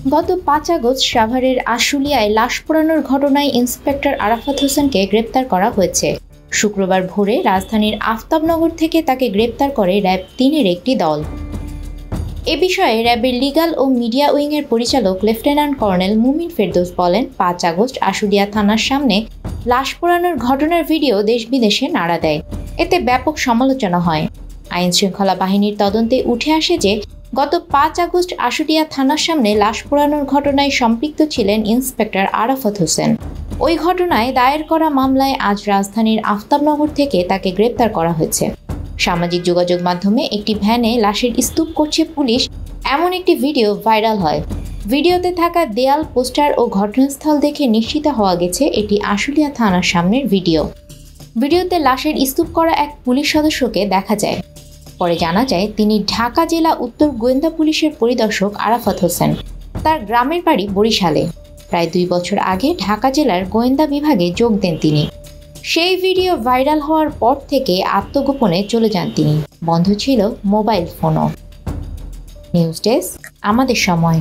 গত ৫ আগস্ট সাভারের আশুলিয়ায় লাশ পোড়ানোর ঘটনায় ইন্সপেক্টর আরাফাত হোসেনকে গ্রেপ্তার করা হয়েছে। শুক্রবার ভোরে রাজধানীর আফতাবনগর থেকে তাকে গ্রেপ্তার করে র্যাব ৩-এর একটি দল। এ বিষয়ে র্যাবের লিগ্যাল ও মিডিয়া উইংয়ের পরিচালক লেফটেন্যান্ট কর্নেল মুমিন ফেরদৌস বলেন, ৫ আগস্ট আশুলিয়া থানার সামনে লাশ পোড়ানোর ঘটনার ভিডিও দেশ বিদেশে নাড়া দেয়। এতে ব্যাপক সমালোচনা হয়। আইনশৃঙ্খলা বাহিনীর তদন্তে উঠে আসে যে গত ৫ আগস্ট আশুলিয়া থানার সামনে লাশ পোড়ানোর ঘটনায় সম্পৃক্ত ছিলেন ইন্সপেক্টর আরাফাত হোসেন। ওই ঘটনায় দায়ের করা মামলায় আজ রাজধানীর আফতাবনগর থেকে তাকে গ্রেপ্তার করা হয়েছে। সামাজিক যোগাযোগ মাধ্যমে একটি ভ্যানে লাশের স্তূপ করছে পুলিশ, এমন একটি ভিডিও ভাইরাল হয়। ভিডিওতে থাকা দেয়াল, পোস্টার ও ঘটনাস্থল দেখে নিশ্চিত হওয়া গেছে এটি আশুলিয়া থানার সামনের ভিডিও। ভিডিওতে লাশের স্তূপ করা এক পুলিশ সদস্যকে দেখা যায়। পরে জানা যায় তিনি ঢাকা জেলা উত্তর গোয়েন্দা পুলিশের পরিদর্শক আরাফাত হোসেন। তার গ্রামের বাড়ি বরিশালে। প্রায় ২ বছর আগে ঢাকা জেলার গোয়েন্দা বিভাগে যোগ দেন তিনি। সেই ভিডিও ভাইরাল হওয়ার পর থেকে আত্মগোপনে চলে যান তিনি। বন্ধ ছিল মোবাইল ফোনও। নিউজ ডেস্ক, আমাদের সময়।